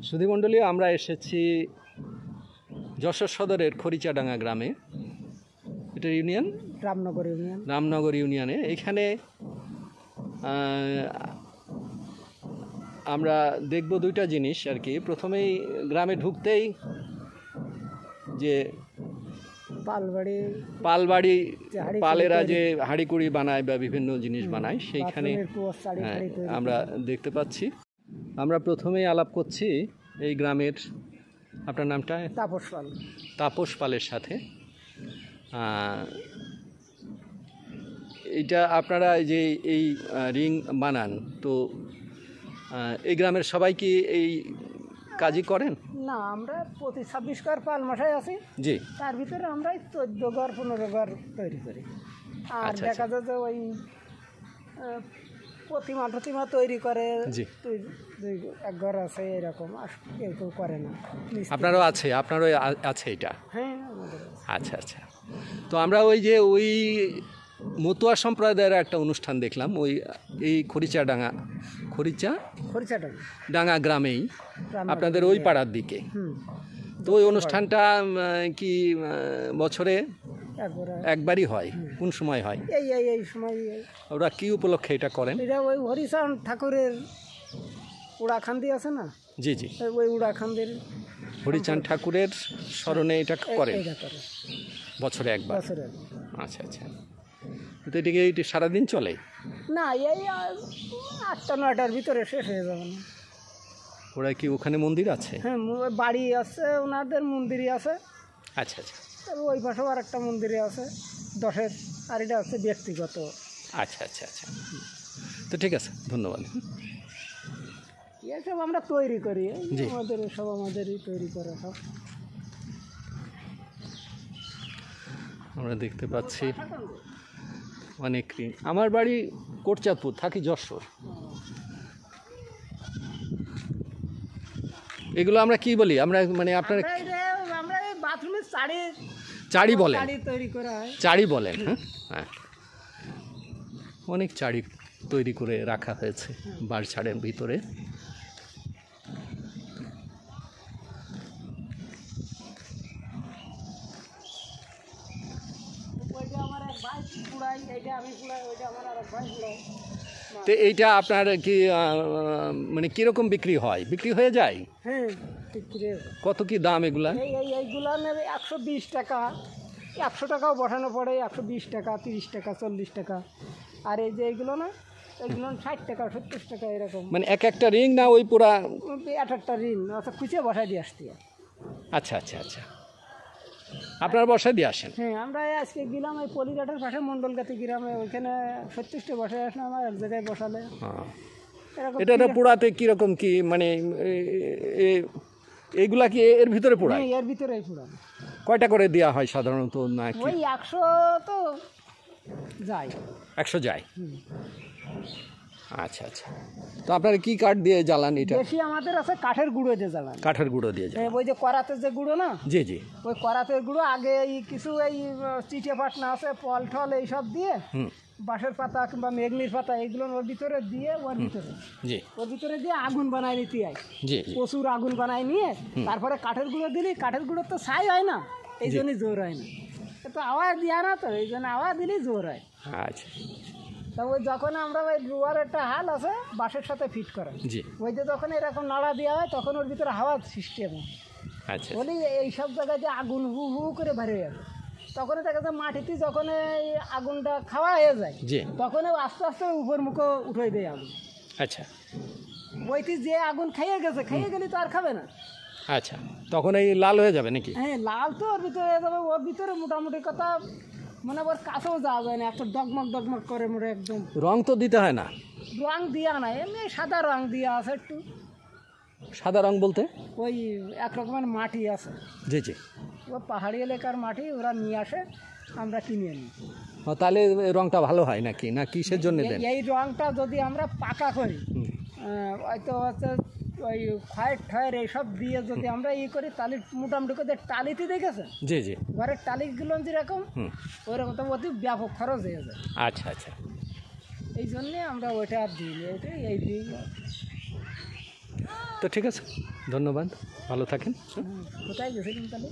সুধীমণ্ডলী, আমরা এসেছি যশোর সদরের খরিচাডাঙ্গা গ্রামে। এটা ইউনিয়ন রামনগর ইউনিয়নে। এখানে আমরা দেখব দুইটা জিনিস আর কি। প্রথমেই গ্রামে ঢুকতেই যে পালবাড়ি, পালেরা যে হাঁড়িকুড়ি বানায় বা বিভিন্ন জিনিস বানায়, সেইখানে আমরা দেখতে পাচ্ছি। আমরা প্রথমেই আলাপ করছি এই গ্রামের, আপনার নামটা? তাপস পালের সাথে। এইটা আপনারা যে এই রিং বানান, তো এই গ্রামের সবাই কি এই কাজই করেন? না, আমরা প্রতি 26 ঘর পাল মশাই আছি। জি। তার ভিতরে আমরা 14 ঘর 15 ঘর তৈরি করি। আর দেখা যায় যে ওই প্রতিমা তৈরি করে এক ঘর আছে, এরকম আর কেউ করে না। আপনারও আছে এটা? হ্যাঁ। আচ্ছা আচ্ছা। তো আমরা ওই মতুয়া সম্প্রদায়ের একটা অনুষ্ঠান দেখলাম এই খরিচাডাঙ্গা গ্রামেই, আপনাদের ওই পাড়ার দিকে। তো ওই অনুষ্ঠানটা কি বছরে একবারই হয়? কোন সময় হয়? এই সময়। ওরা কি উপলক্ষে এটা করেন? এটা ওই হরিচাঁদ ঠাকুরের উড়াখান্দি আছে না? জি জি। ওই উড়াখান্দির হরিচাঁদ ঠাকুরের স্মরণে এটা করেন বছরে একবার? আচ্ছা আচ্ছা। তো এটা সারাদিন চলে? না, এই 8টা-9টার ভিতরে শেষ হয়ে যাবে না। ওরা কি ওখানে মন্দির আছে? হ্যাঁ, বাড়ি আছে, ওনাদের মন্দিরই আছে। আচ্ছা আচ্ছা। ওই পাশেও আর একটা মন্দিরে আছে 10-এর, আর এটা আছে ব্যক্তিগত। আচ্ছা আচ্ছা আচ্ছা। তো ঠিক আছে, ধন্যবাদ। এসব আমরা তৈরি করি, আমাদেরই তৈরি করা সব। আমরা দেখতে পাচ্ছি অনেক রিং। আমার বাড়ি কোটচাঁদপুর, থাকি যশোর। এগুলো আমরা কি বলি? আমরা মানে আপনারা বাথরুমের চাড়ি বলেন? তৈরি করা হয়, চাড়ি বলেন। হ্যাঁ, অনেক চাড়ি তৈরি করে রাখা হয়েছে বাড়ছাড়ের ভিতরে। তো এইটা আপনার কি মানে কিরকম বিক্রি হয়? বিক্রি হয়ে যায়? হ্যাঁ। কত কি দাম এগুলা? এইগুলা নেবে 120 টাকা, 100 টাকাও বসানো পড়ে, 120 টাকা, 30 টাকা, 40 টাকা। আর এই যে এইগুলো না, এইগুলো 60 টাকা, 70 টাকা এরকম। মানে একটা রিং না ওই পুরা? একটা রিং আচ্ছা খুঁজে বসাই দিয়ে আসতে। আচ্ছা আচ্ছা আচ্ছা। আপনারা বসাই দিয়ে আসেন? হ্যাঁ, আমরা আজকে গেলাম এই পলিঘাটের পাশে মন্ডলগাতি গ্রামে, ওইখানে 36টা বসাই আসলাম। আমার এক জায়গায় বসালে এটা পোড়াতে কিরকম কি মানে এইগুলা কি এর ভিতরে পোড়ায়? এর ভিতরেই পোড়ানো। কয়টা করে দেওয়া হয় সাধারণত? না ওই 100 তো যায়। 100 যায়? আচ্ছা আচ্ছা। তো আপনারা কি কাঠ দিয়ে জ্বালান এটা? বেশি আমাদের আছে কাঠের গুঁড়ো দিয়ে জ্বালান। কাঠের গুঁড়ো দিয়ে জ্বালান? ওই যে করাতের যে গুঁড়ো না? জি জি। ওই করাতের গুঁড়ো আগে কিছু এই চিটে পাটনা আছে, ফল টল এইসব দিয়ে, বাঁশের পাতা কিংবা মেঘনির পাতা, এইগুলো ওর ভিতরে দিয়ে ওর ভিতরে দিয়ে আগুন বানায় নিতে হয়। প্রচুর আগুন বানায় নিয়ে তারপরে কাঠের গুঁড়ো দিলি, কাঠের গুঁড়ো তো ছাই হয় না, এই জন্যই জোর হয় না। তো আওয়াজ দিয়া না, তো এই জন্য আওয়াজ দিলেই জোর হয়। আচ্ছা। তা ওই যখন আমরা ওই রুয়ার একটা হাল আছে বাঁশের সাথে ফিট করা, ওই যে যখন এরকম নাড়া দেওয়া হয় তখন ওর ভিতরে হাওয়া সৃষ্টি হবে। আচ্ছা। বলি এইসব জায়গায় যে আগুন হু হু করে বের হয়ে যাবে, তখন দেখা যায় মাটিতে যখন এই আগুনটা খাওয়া হয়ে যায় তখন আস্তে আস্তে উপর মুখে উঠে দেয় আগুন। আচ্ছা। ওইটি যে আগুন খেয়ে গেলে তো আর খাবে না। আচ্ছা, তখন এই লাল হয়ে যাবে নাকি? হ্যাঁ, লাল তো ওর ভিতরে হয়ে যাবে। ওর ভিতরে মোটামুটি কথা মানে ওর কাছেও যাওয়া যায় না, একটা ডগমগ করে মোটে একদম। রং তো দিতে হয় না? রং দিয়া না, এমনি সাদা রং দিয়া আছে একটু। সাদা রং বলতে? ওই এক রকমের মাটি আছে। জি জি। ও পাহাড়ি এলাকার মাটি, ওরা নিয়ে আসে, আমরা কিনে আনি। তাহলে রংটা ভালো হয় নাকি, না কিসের জন্য দেন? এই রংটা যদি আমরা পাকা করি, হয়তো ওই খয়ের এইসব দিয়ে যদি আমরা করি, তাহলে মোটামুটি করে টালিতে দেখেছেন? জি জি। ঘরের টালিগুলো যেরকম, ওইরকম তো অতি ব্যাপক খরচ হয়ে যায়। আচ্ছা আচ্ছা। এই জন্যে আমরা ওইটা আর দিই, এই দিই। তো ঠিক আছে, ধন্যবাদ, ভালো থাকেন। কোথায় গেছিলেন তাহলে?